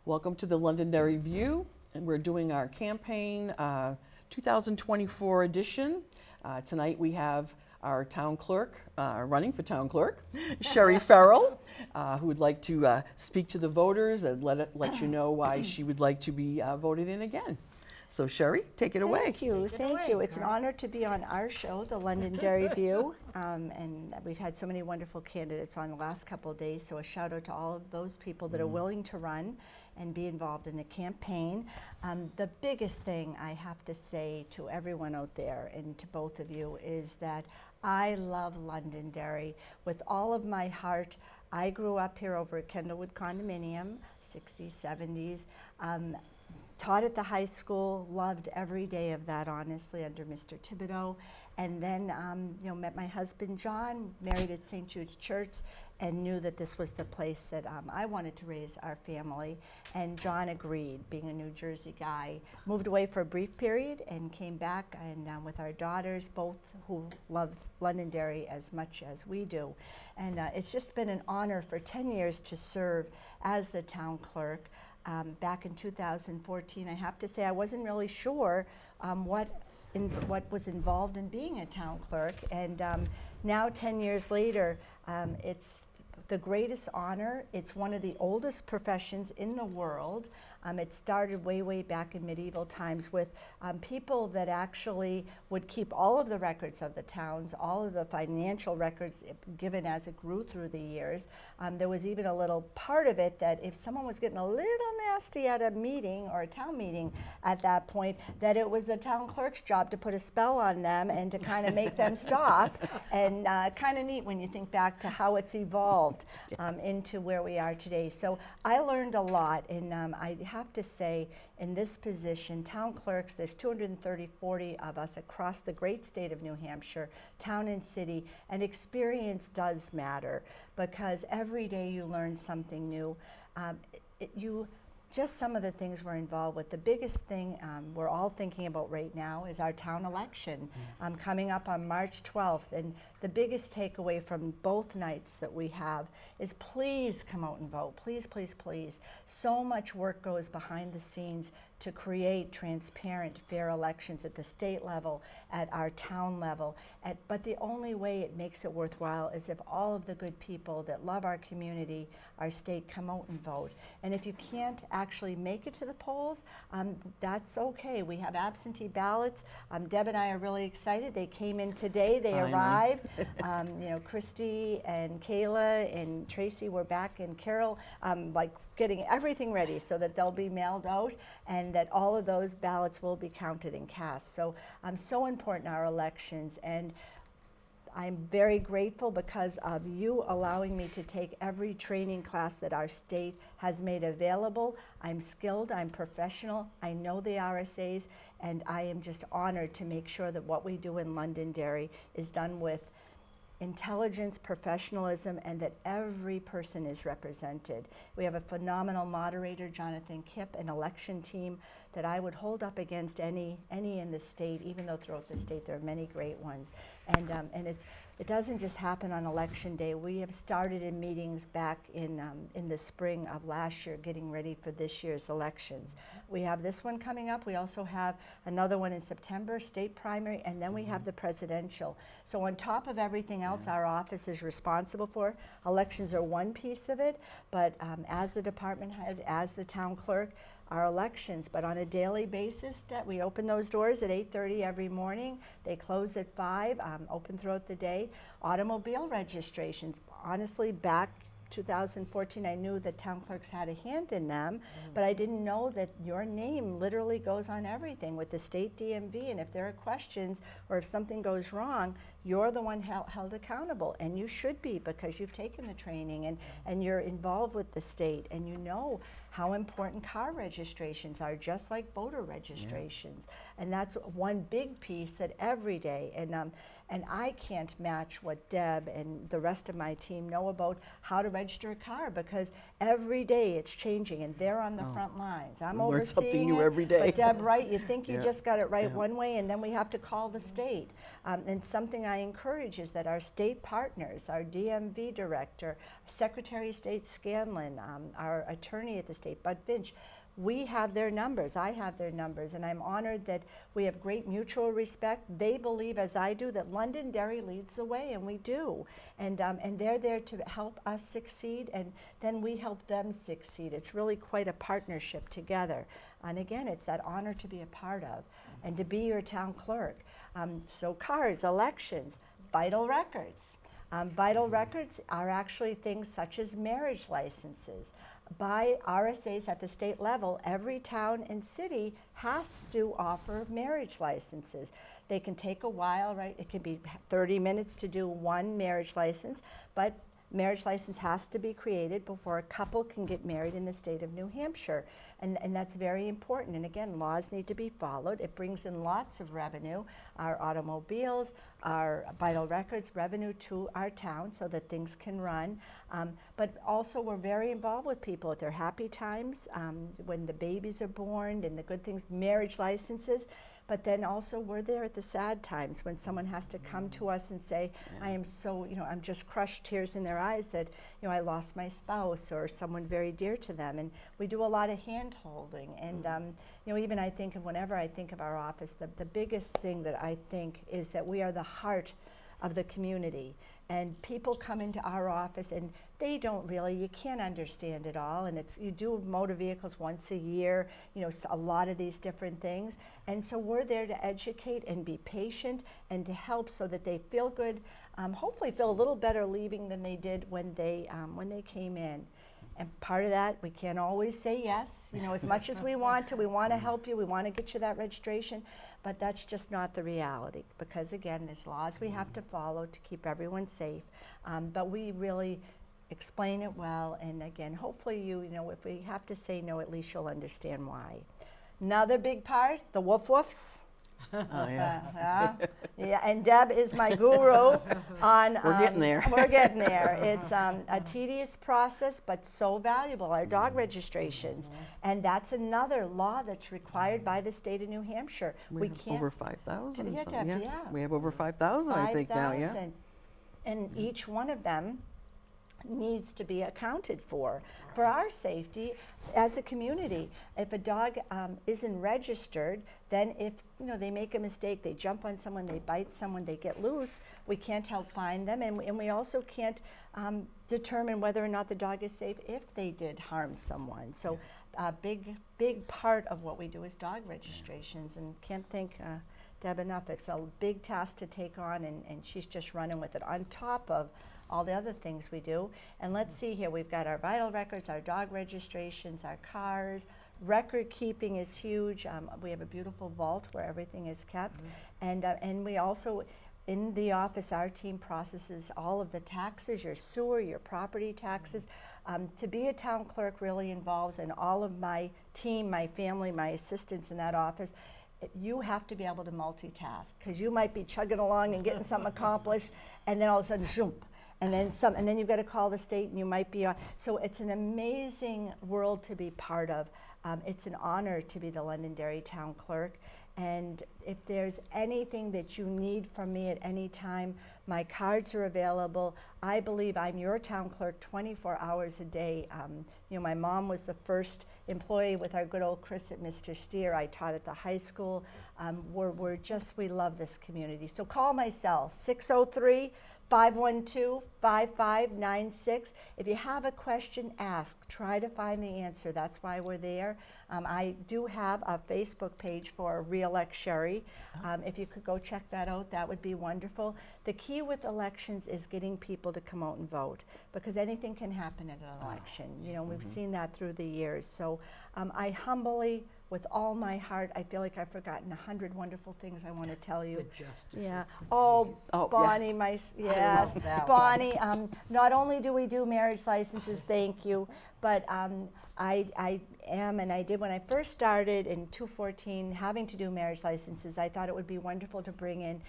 Welcome to the Londonderry View, and we're doing our campaign 2024 edition. Tonight we have our town clerk, running for town clerk, Sherry Farrell, who would like to speak to the voters and let you know why she would like to be voted in again. So Sherry, take it away. Thank you. It's an honor to be on our show, the Londonderry View, and we've had so many wonderful candidates on the last couple of days, so a shout out to all of those people that are willing to run and be involved in a campaign. The biggest thing I have to say to everyone out there and to both of you is that I love Londonderry with all of my heart. I grew up here over at Kendallwood Condominium, 60s, 70s. Taught at the high school, loved every day of that, honestly, under Mr. Thibodeau. And then, met my husband, John, married at St. Jude's Church, and knew that this was the place that I wanted to raise our family. And John agreed, being a New Jersey guy. Moved away for a brief period and came back, and with our daughters, both who love Londonderry as much as we do. And it's just been an honor for 10 years to serve as the town clerk. Back in 2014, I have to say I wasn't really sure what was involved in being a town clerk, and now 10 years later, it's the greatest honor. It's one of the oldest professions in the world. It started way back in medieval times with people that actually would keep all of the records of the towns, all of the financial records given as it grew through the years. There was even a little part of it that if someone was getting a little nasty at a meeting or a town meeting at that point, that it was the town clerk's job to put a spell on them and to kind of make them stop. And kind of neat when you think back to how it's evolved into where we are today. So I learned a lot, and I have to say, in this position, town clerks, there's 240 of us across the great state of New Hampshire, town and city, and experience does matter because every day you learn something new. Just some of the things we're involved with. The biggest thing we're all thinking about right now is our town election coming up on March 12th. And the biggest takeaway from both nights that we have is please come out and vote. Please, please, please. So much work goes behind the scenes to create transparent, fair elections at the state level, at our town level. But the only way it makes it worthwhile is if all of the good people that love our community, our state, come out and vote. And if you can't actually make it to the polls, that's okay. We have absentee ballots. Deb and I are really excited. They came in today. They Finally. arrived. Christy and Kayla and Tracy were back, and Carol, getting everything ready so that they'll be mailed out and that all of those ballots will be counted and cast. So so important, our elections, and I'm very grateful because of you allowing me to take every training class that our state has made available. I'm skilled, I'm professional, I know the RSAs, and I am just honored to make sure that what we do in Londonderry is done with intelligence, professionalism, and that every person is represented. We have a phenomenal moderator, Jonathan Kipp, an election team that I would hold up against any in the state, even though throughout the state there are many great ones. And it doesn't just happen on election day. We have started in meetings back in the spring of last year, getting ready for this year's elections. We have this one coming up. We also have another one in September, state primary, and then we have the presidential. So on top of everything else our office is responsible for, elections are one piece of it, but as the department head, as the town clerk, our elections, but on a daily basis, that we open those doors at 8:30 every morning. They close at 5, open throughout the day. Automobile registrations, honestly, back 2014, I knew that town clerks had a hand in them, but I didn't know that your name literally goes on everything with the state DMV, and if there are questions or if something goes wrong, you're the one held accountable, and you should be because you've taken the training and you're involved with the state, and you know how important car registrations are, just like voter registrations. And that's one big piece that every day, And I can't match what Deb and the rest of my team know about how to register a car, because every day it's changing and they're on the front lines. I'm We learn overseeing something new it, every day. But Deb, right, you think you Yeah. just got it right Yeah. one way, and then we have to call the state. And something I encourage is that our state partners, our DMV director, Secretary of State Scanlon, our attorney at the state, Bud Finch, we have their numbers, I have their numbers, and I'm honored that we have great mutual respect. They believe, as I do, that Londonderry leads the way, and we do. And they're there to help us succeed, and then we help them succeed. It's really quite a partnership together. And again, it's that honor to be a part of and to be your town clerk. So cars, elections, vital records. Vital records are actually things such as marriage licenses. By RSAs at the state level, every town and city has to offer marriage licenses. They can take a while, right? It can be 30 minutes to do one marriage license, but marriage license has to be created before a couple can get married in the state of New Hampshire. And that's very important. And again, laws need to be followed. It brings in lots of revenue, our automobiles, our vital records revenue to our town so that things can run. But also we're very involved with people at their happy times, when the babies are born and the good things, marriage licenses. But then also we're there at the sad times when someone has to come to us and say, I am so, I'm just crushed, tears in their eyes that, I lost my spouse or someone very dear to them. And we do a lot of hand holding. And, even I think of whenever I think of our office, the biggest thing that I think is that we are the heart of the community. And people come into our office and they don't really, you can't understand it all. And you do motor vehicles once a year, a lot of these different things. And so we're there to educate and be patient and to help so that they feel good, hopefully feel a little better leaving than they did when they came in. And part of that, we can't always say yes, as much as we want to. We want to help you, we want to get you that registration, but that's just not the reality, because again, there's laws we have to follow to keep everyone safe. But we really explain it well, and again, hopefully if we have to say no, at least you'll understand why. Another big part, the woof woofs. Oh, yeah. Yeah, and Deb is my guru on. We're getting there. We're getting there. It's a tedious process, but so valuable. Our dog registrations, and that's another law that's required by the state of New Hampshire. We have over 5,000. Yeah. We have over 5,000, I think now. Yeah. 5,000. And each one of them needs to be accounted for our safety as a community. If a dog isn't registered, then if they make a mistake, they jump on someone, they bite someone, they get loose, we can't help find them, and we also can't determine whether or not the dog is safe if they did harm someone. So a big part of what we do is dog registrations, and can't thank Deb enough. It's a big task to take on, and she's just running with it on top of all the other things we do. And let's see here, we've got our vital records, our dog registrations, our cars. Record keeping is huge. We have a beautiful vault where everything is kept. And we also, in the office, our team processes all of the taxes, your sewer, your property taxes. To be a town clerk really involves, and all of my team, my family, my assistants in that office, you have to be able to multitask, because you might be chugging along and getting something accomplished, and then all of a sudden, zoom, and then you've got to call the state, and you might be on. So it's an amazing world to be part of. It's an honor to be the Londonderry Town Clerk. And if there's anything that you need from me at any time, my cards are available. I believe I'm your town clerk 24 hours a day. My mom was the first employee with our good old Chris at Mr. Steer. I taught at the high school. We love this community. So call my cell, 603-512-5596. If you have a question, ask. Try to find the answer. That's why we're there. I do have a Facebook page for Re-elect Sherry. If you could go check that out, that would be wonderful. The key with elections is getting people to come out and vote, because anything can happen at an election. We've seen that through the years. So I humbly, with all my heart, I feel like I've forgotten 100 wonderful things I want to tell you. The justice Yeah. of the Oh, peace. Bonnie, yes, love that Bonnie. Not only do we do marriage licenses, thank you, But I am, and I did when I first started in 2014, having to do marriage licenses. I thought it would be wonderful to bring in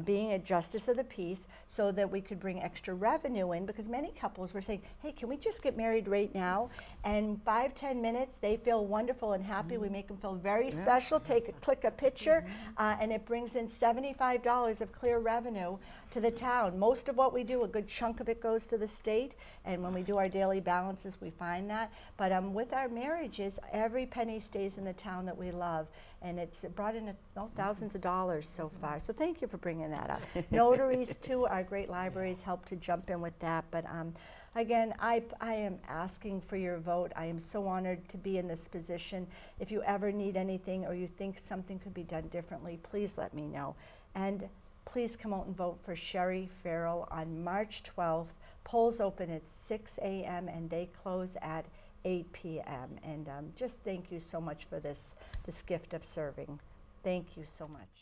being a justice of the peace so that we could bring extra revenue in, because many couples were saying, hey, can we just get married right now? And 5-10 minutes, they feel wonderful and happy. We make them feel very special. Click a picture, and it brings in $75 of clear revenue to the town. Most of what we do, a good chunk of it goes to the state, and when we do our daily balances, we find that. But with our marriages, every penny stays in the town that we love, and it's brought in thousands of dollars so far. So thank you for bringing that up. Notaries too, our great libraries help to jump in with that. But again, I am asking for your vote. I am so honored to be in this position. If you ever need anything or you think something could be done differently, please let me know. And please come out and vote for Sherry Farrell on March 12th. Polls open at 6 a.m. and they close at 8 p.m. And just thank you so much for this gift of serving. Thank you so much.